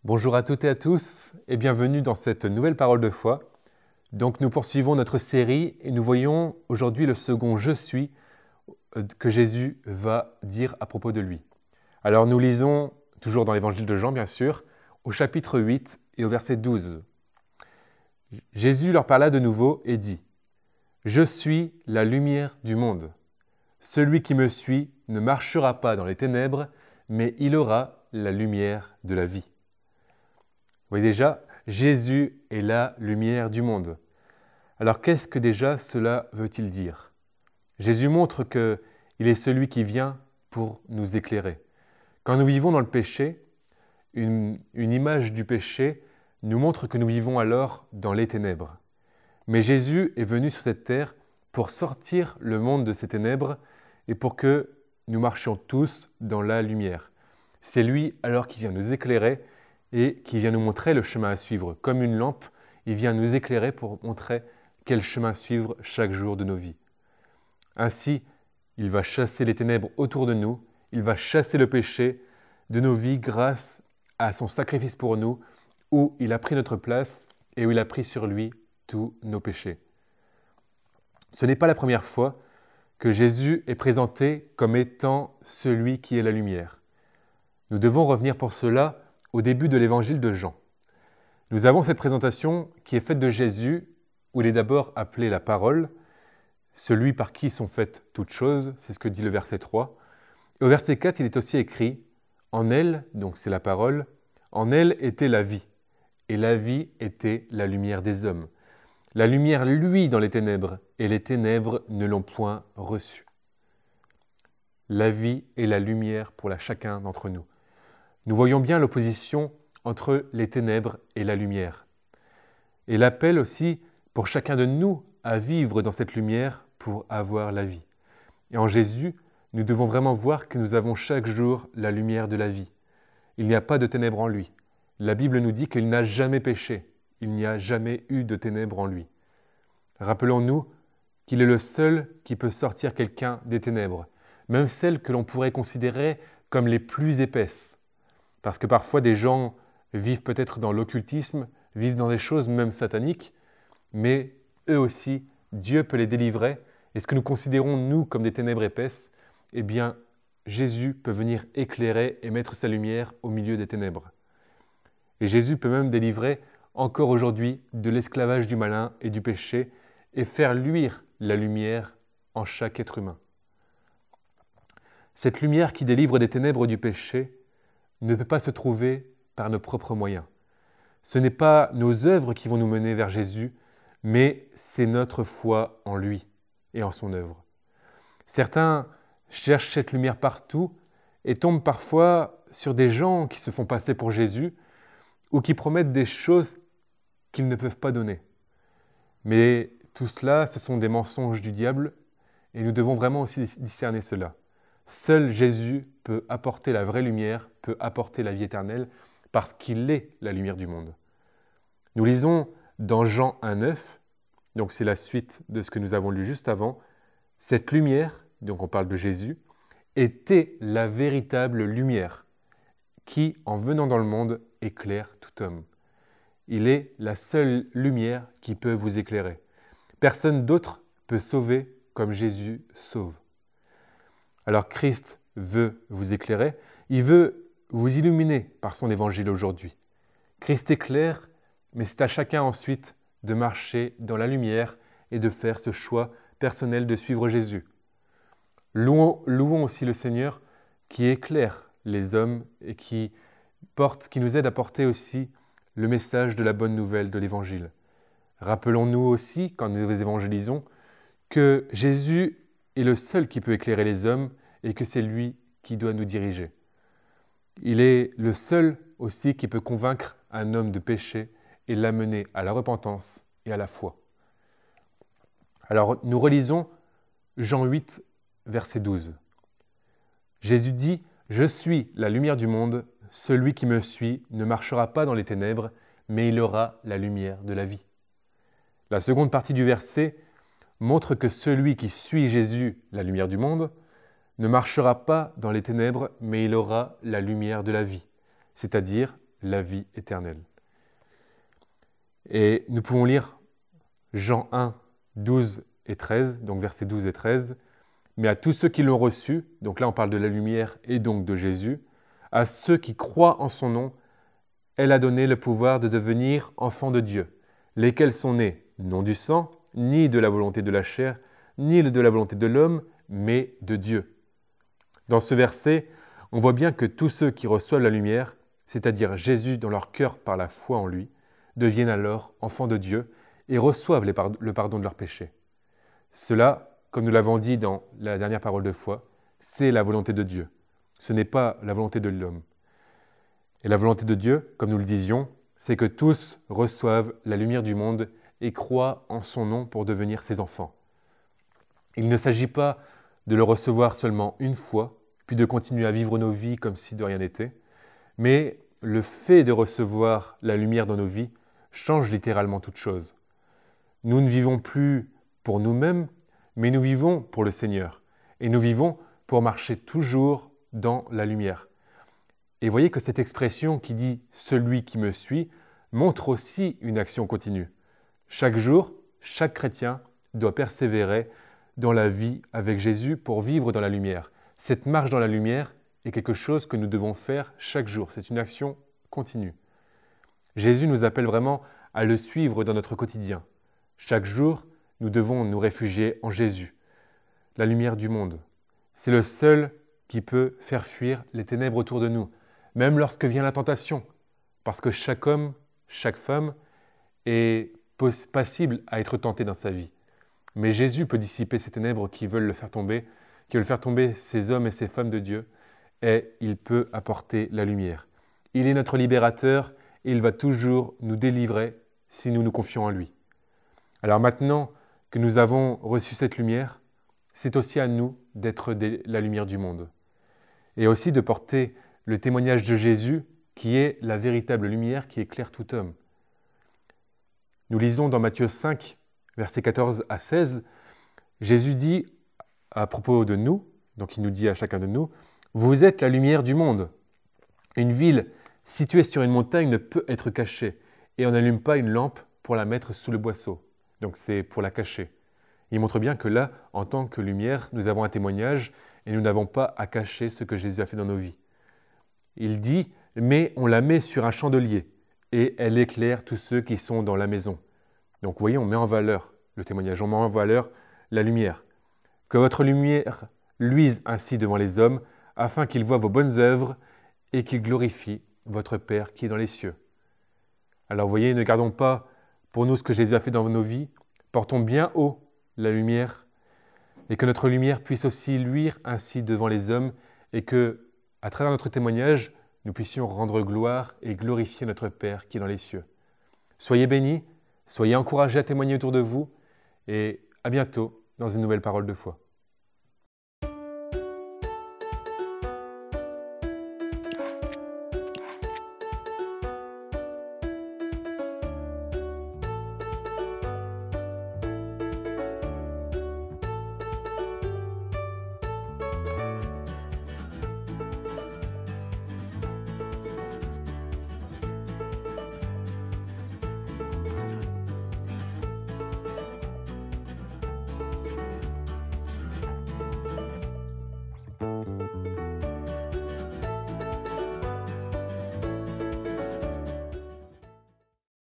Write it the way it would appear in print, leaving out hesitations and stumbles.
Bonjour à toutes et à tous et bienvenue dans cette nouvelle parole de foi. Donc nous poursuivons notre série et nous voyons aujourd'hui le second « Je suis » que Jésus va dire à propos de lui. Alors nous lisons, toujours dans l'évangile de Jean bien sûr, au chapitre 8 et au verset 12. Jésus leur parla de nouveau et dit « Je suis la lumière du monde. Celui qui me suit ne marchera pas dans les ténèbres, mais il aura la lumière de la vie. » Vous voyez déjà, Jésus est la lumière du monde. Alors qu'est-ce que déjà cela veut-il dire? Jésus montre qu'il est celui qui vient pour nous éclairer. Quand nous vivons dans le péché, une image du péché nous montre que nous vivons alors dans les ténèbres. Mais Jésus est venu sur cette terre pour sortir le monde de ces ténèbres et pour que nous marchions tous dans la lumière. C'est lui alors qui vient nous éclairer et qui vient nous montrer le chemin à suivre. Comme une lampe, il vient nous éclairer pour montrer quel chemin suivre chaque jour de nos vies. Ainsi, il va chasser les ténèbres autour de nous, il va chasser le péché de nos vies grâce à son sacrifice pour nous, où il a pris notre place et où il a pris sur lui tous nos péchés. Ce n'est pas la première fois que Jésus est présenté comme étant celui qui est la lumière. Nous devons revenir pour cela au début de l'évangile de Jean. Nous avons cette présentation qui est faite de Jésus, où il est d'abord appelé la parole, celui par qui sont faites toutes choses, c'est ce que dit le verset 3. Et au verset 4, il est aussi écrit « En elle », donc c'est la parole, « en elle était la vie, et la vie était la lumière des hommes. La lumière luit dans les ténèbres, et les ténèbres ne l'ont point reçue. » La vie est la lumière pour chacun d'entre nous. Nous voyons bien l'opposition entre les ténèbres et la lumière. Et l'appel aussi pour chacun de nous à vivre dans cette lumière pour avoir la vie. Et en Jésus, nous devons vraiment voir que nous avons chaque jour la lumière de la vie. Il n'y a pas de ténèbres en lui. La Bible nous dit qu'il n'a jamais péché. Il n'y a jamais eu de ténèbres en lui. Rappelons-nous qu'il est le seul qui peut sortir quelqu'un des ténèbres, même celles que l'on pourrait considérer comme les plus épaisses. Parce que parfois des gens vivent peut-être dans l'occultisme, vivent dans des choses même sataniques, mais eux aussi, Dieu peut les délivrer. Et ce que nous considérons, nous, comme des ténèbres épaisses, eh bien, Jésus peut venir éclairer et mettre sa lumière au milieu des ténèbres. Et Jésus peut même délivrer encore aujourd'hui de l'esclavage du malin et du péché et faire luire la lumière en chaque être humain. Cette lumière qui délivre des ténèbres du péché ne peut pas se trouver par nos propres moyens. Ce n'est pas nos œuvres qui vont nous mener vers Jésus, mais c'est notre foi en lui et en son œuvre. Certains cherchent cette lumière partout et tombent parfois sur des gens qui se font passer pour Jésus ou qui promettent des choses qu'ils ne peuvent pas donner. Mais tout cela, ce sont des mensonges du diable et nous devons vraiment aussi discerner cela. Seul Jésus peut apporter la vraie lumière, peut apporter la vie éternelle, parce qu'il est la lumière du monde. Nous lisons dans Jean 1,9, donc c'est la suite de ce que nous avons lu juste avant, « Cette lumière », donc on parle de Jésus, « était la véritable lumière, qui, en venant dans le monde, éclaire tout homme. » Il est la seule lumière qui peut vous éclairer. Personne d'autre peut sauver comme Jésus sauve. Alors Christ veut vous éclairer, il veut vous illuminer par son évangile aujourd'hui. Christ éclaire, mais c'est à chacun ensuite de marcher dans la lumière et de faire ce choix personnel de suivre Jésus. Louons aussi le Seigneur qui éclaire les hommes et qui nous aide à porter aussi le message de la bonne nouvelle de l'Évangile. Rappelons-nous aussi, quand nous évangélisons, que Jésus est le seul qui peut éclairer les hommes et que c'est lui qui doit nous diriger. Il est le seul aussi qui peut convaincre un homme de péché et l'amener à la repentance et à la foi. Alors nous relisons Jean 8, verset 12. Jésus dit « Je suis la lumière du monde, celui qui me suit ne marchera pas dans les ténèbres, mais il aura la lumière de la vie. » La seconde partie du verset montre que celui qui suit Jésus, la lumière du monde, ne marchera pas dans les ténèbres, mais il aura la lumière de la vie, c'est-à-dire la vie éternelle. Et nous pouvons lire Jean 1, 12 et 13, donc versets 12 et 13. « Mais à tous ceux qui l'ont reçu, donc là on parle de la lumière et donc de Jésus, à ceux qui croient en son nom, elle a donné le pouvoir de devenir enfants de Dieu, lesquels sont nés non du sang, ni de la volonté de la chair, ni de la volonté de l'homme, mais de Dieu. » Dans ce verset, on voit bien que tous ceux qui reçoivent la lumière, c'est-à-dire Jésus dans leur cœur par la foi en lui, deviennent alors enfants de Dieu et reçoivent le pardon de leurs péchés. Cela, comme nous l'avons dit dans la dernière parole de foi, c'est la volonté de Dieu. Ce n'est pas la volonté de l'homme. Et la volonté de Dieu, comme nous le disions, c'est que tous reçoivent la lumière du monde et croient en son nom pour devenir ses enfants. Il ne s'agit pas de le recevoir seulement une fois, puis de continuer à vivre nos vies comme si de rien n'était, mais le fait de recevoir la lumière dans nos vies change littéralement toute chose. Nous ne vivons plus pour nous-mêmes, mais nous vivons pour le Seigneur. Et nous vivons pour marcher toujours dans la lumière. Et voyez que cette expression qui dit « celui qui me suit » montre aussi une action continue. Chaque jour, chaque chrétien doit persévérer dans la vie avec Jésus pour vivre dans la lumière. Cette marche dans la lumière est quelque chose que nous devons faire chaque jour. C'est une action continue. Jésus nous appelle vraiment à le suivre dans notre quotidien. Chaque jour, nous devons nous réfugier en Jésus, la lumière du monde. C'est le seul qui peut faire fuir les ténèbres autour de nous, même lorsque vient la tentation, parce que chaque homme, chaque femme est passible à être tenté dans sa vie. Mais Jésus peut dissiper ces ténèbres qui veulent le faire tomber, qui veulent faire tomber ces hommes et ces femmes de Dieu, et il peut apporter la lumière. Il est notre libérateur et il va toujours nous délivrer si nous nous confions en lui. Alors maintenant que nous avons reçu cette lumière, c'est aussi à nous d'être la lumière du monde. Et aussi de porter le témoignage de Jésus qui est la véritable lumière qui éclaire tout homme. Nous lisons dans Matthieu 5, versets 14 à 16, Jésus dit à propos de nous, donc il nous dit à chacun de nous, « Vous êtes la lumière du monde. Une ville située sur une montagne ne peut être cachée, et on n'allume pas une lampe pour la mettre sous le boisseau. » Donc c'est pour la cacher. Il montre bien que là, en tant que lumière, nous avons un témoignage et nous n'avons pas à cacher ce que Jésus a fait dans nos vies. Il dit, mais on la met sur un chandelier et elle éclaire tous ceux qui sont dans la maison. Donc vous voyez, on met en valeur le témoignage, on met en valeur la lumière. Que votre lumière luise ainsi devant les hommes, afin qu'ils voient vos bonnes œuvres et qu'ils glorifient votre Père qui est dans les cieux. Alors vous voyez, ne gardons pas pour nous ce que Jésus a fait dans nos vies, portons bien haut la lumière et que notre lumière puisse aussi luire ainsi devant les hommes et que, à travers notre témoignage, nous puissions rendre gloire et glorifier notre Père qui est dans les cieux. Soyez bénis, soyez encouragés à témoigner autour de vous et à bientôt dans une nouvelle parole de foi.